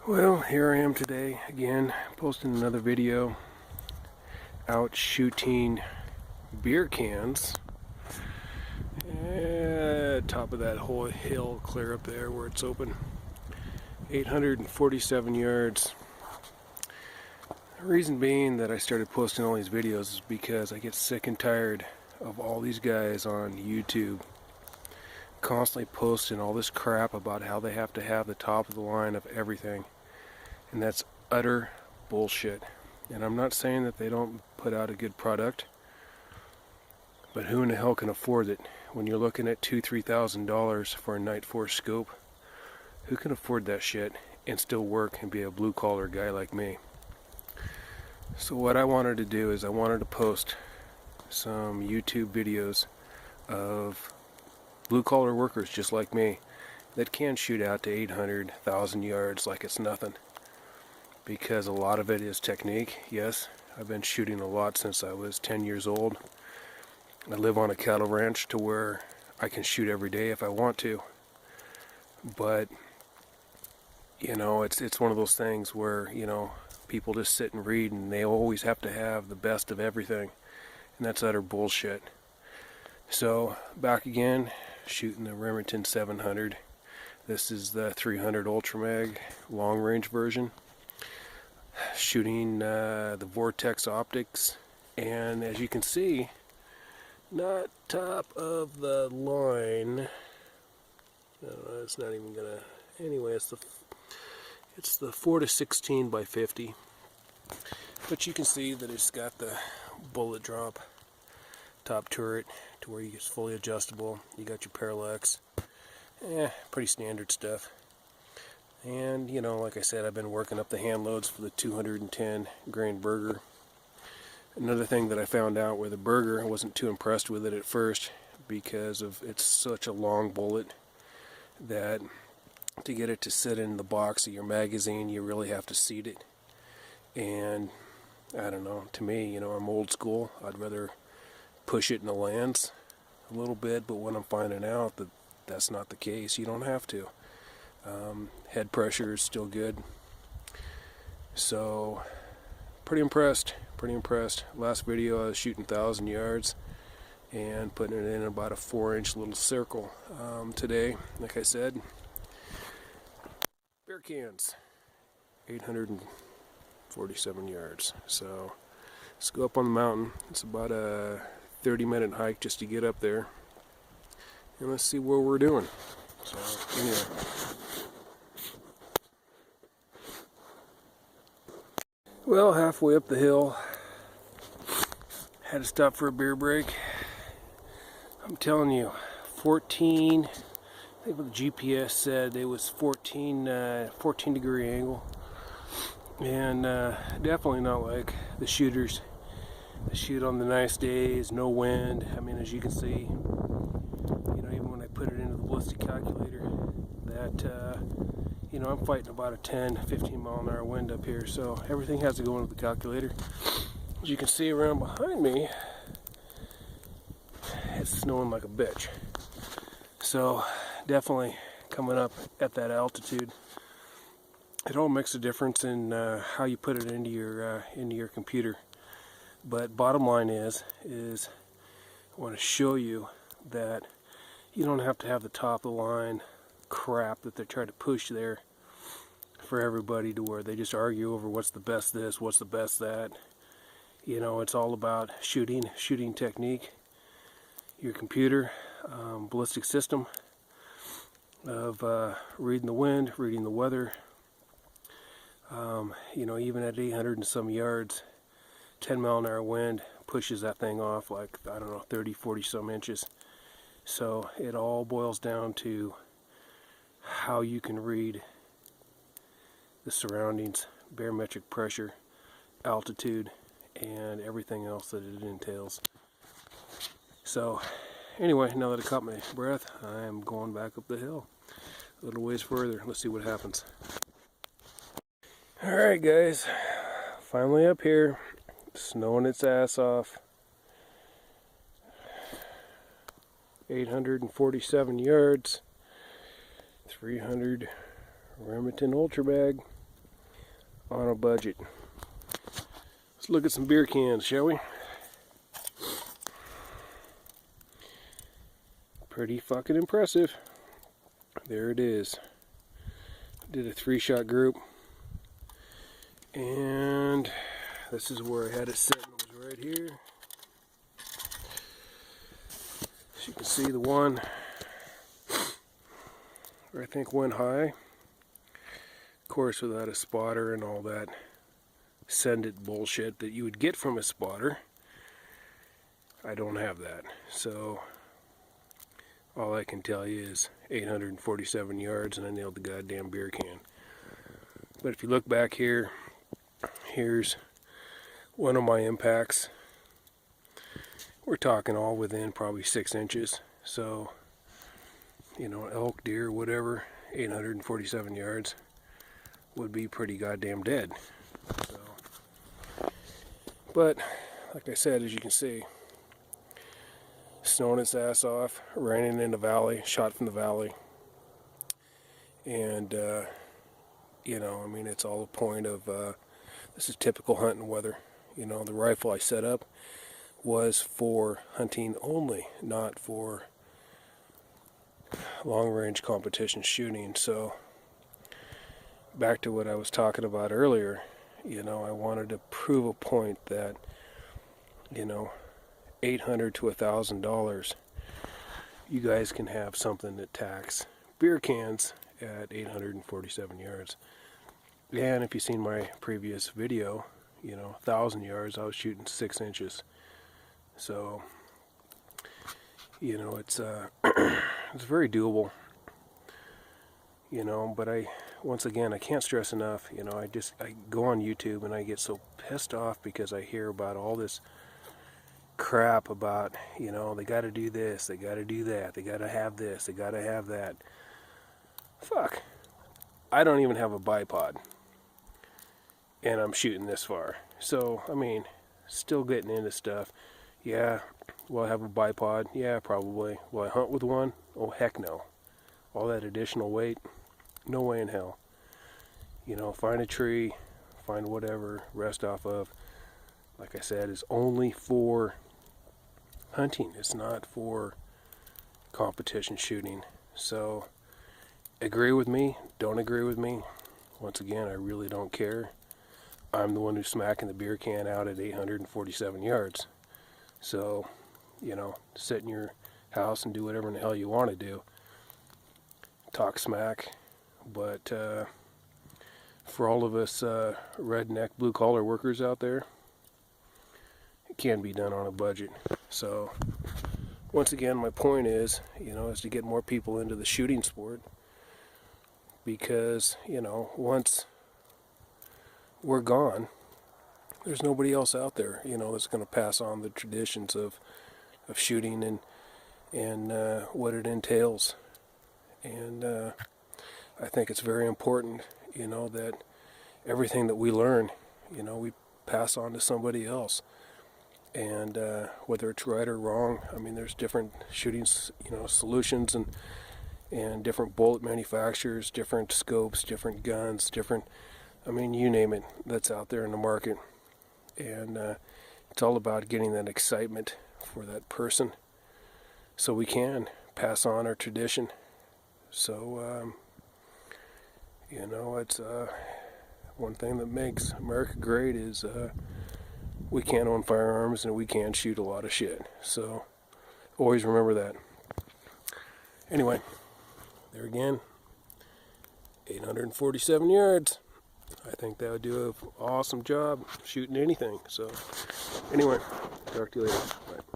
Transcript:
Well, here I am today again, posting another video out shooting beer cans at top of that whole hill clear up there where it's open. 847 yards. The reason being that I started posting all these videos is because I get sick and tired of all these guys on YouTube constantly posting all this crap about how they have to have the top of the line of everything. And that's utter bullshit. And I'm not saying that they don't put out a good product, but who in the hell can afford it? When you're looking at $2,000-3,000 for a Night Force scope, who can afford that shit and still work and be a blue collar guy like me? So what I wanted to do is I wanted to post some YouTube videos of blue collar workers just like me that can shoot out to 800,000 yards like it's nothing. Because a lot of it is technique. Yes, I've been shooting a lot since I was 10 years old. I live on a cattle ranch to where I can shoot every day if I want to. But, you know, it's one of those things where, you know, people just sit and read and they always have to have the best of everything. And that's utter bullshit. So, back again, shooting the Remington 700. This is the 300 Ultra Mag long range version. Shooting the Vortex optics, and as you can see, not top of the line. It's not even gonna. Anyway, it's the 4-16 by 50. But you can see that it's got the bullet drop top turret to where it's fully adjustable. You got your parallax. Pretty standard stuff. And, you know, like I said, I've been working up the hand loads for the 210 grain burger. Another thing that I found out with the burger, I wasn't too impressed with it at first because of it's such a long bullet that to get it to sit in the box of your magazine, you really have to seat it. And I don't know, to me, you know, I'm old school. I'd rather push it in the lands a little bit, but when I'm finding out that that's not the case, you don't have to. Head pressure is still good. So, pretty impressed. Last video I was shooting 1,000 yards and putting it in about a 4-inch little circle. Today, like I said, beer cans, 847 yards. So, let's go up on the mountain. It's about a 30-minute hike just to get up there. And let's see what we're doing. So, anyway. Well, halfway up the hill, had to stop for a beer break. I'm telling you, 14, I think what the GPS said, it was 14 degree angle. And definitely not like the shooters that shoot on the nice days, no wind. I mean, as you can see, you know, even when I put it into the ballistic calculator, that you know, I'm fighting about a 10-15 mile an hour wind up here, so everything has to go into the calculator. As you can see around behind me, it's snowing like a bitch. So definitely coming up at that altitude, it all makes a difference in how you put it into your computer. But bottom line is I want to show you that you don't have to have the top of the line crap that they're trying to push there for everybody to where they just argue over what's the best this, what's the best that. You know, it's all about shooting technique, your computer, ballistic system of reading the wind, reading the weather. You know, even at 800 and some yards, 10 mile an hour wind pushes that thing off like, I don't know, 30-40 some inches. So it all boils down to how you can read the surroundings, barometric pressure, altitude, and everything else that it entails. So anyway, now that I caught my breath, I am going back up the hill a little ways further. Let's see what happens. Alright guys, finally up here, snowing its ass off. 847 yards, 300 Remington Ultra Mag. on a budget. Let's look at some beer cans, shall we? Pretty fucking impressive. There it is. Did a 3-shot group, and this is where I had it set. It was right here. As you can see, the one I think went high. Of course, without a spotter and all that send it bullshit that you would get from a spotter. I don't have that, so all I can tell you is 847 yards, and I nailed the goddamn beer can. But if you look back here, here's one of my impacts. We're talking all within probably 6 inches. So, you know, elk, deer, whatever, 847 yards would be pretty goddamn dead. So, but, like I said, as you can see, snowing its ass off, raining in the valley, shot from the valley. And, you know, I mean, it's all a point of, this is typical hunting weather. You know, the rifle I set up was for hunting only, not for long range competition shooting. So, back to what I was talking about earlier, you know, I wanted to prove a point that, you know, $800 to $1,000, you guys can have something that tacks beer cans at 847 yards. And if you've seen my previous video, you know, 1,000 yards, I was shooting 6 inches. So, you know, it's it's very doable. You know, but once again, I can't stress enough, you know, I go on YouTube and I get so pissed off because I hear about all this crap about, you know, they got to do this, they got to do that, they got to have this, they got to have that. Fuck. I don't even have a bipod, and I'm shooting this far. So, I mean, still getting into stuff. Yeah, will I have a bipod? Yeah, probably. Will I hunt with one? Oh, heck no. All that additional weight? No way in hell. You know, find a tree, find whatever, rest off of. Like I said, is only for hunting. It's not for competition shooting. So, agree with me, don't agree with me. Once again, I really don't care. I'm the one who's smacking the beer can out at 847 yards. So, you know, sit in your house and do whatever in the hell you want to do. Talk smack. But for all of us redneck blue-collar workers out there, it can be done on a budget. So, once again, my point is, you know, is to get more people into the shooting sport. Because, you know, once we're gone, there's nobody else out there, you know, that's going to pass on the traditions of shooting and what it entails. And I think it's very important, you know, that everything that we learn, you know, we pass on to somebody else. And whether it's right or wrong, I mean, there's different shooting, you know, solutions and different bullet manufacturers, different scopes, different guns, different, I mean, you name it, that's out there in the market. And it's all about getting that excitement for that person so we can pass on our tradition. So, you know, it's one thing that makes America great is we can own firearms and we can shoot a lot of shit. So, always remember that. Anyway, there again, 847 yards. I think that would do an awesome job shooting anything. So, anyway, talk to you later. Bye.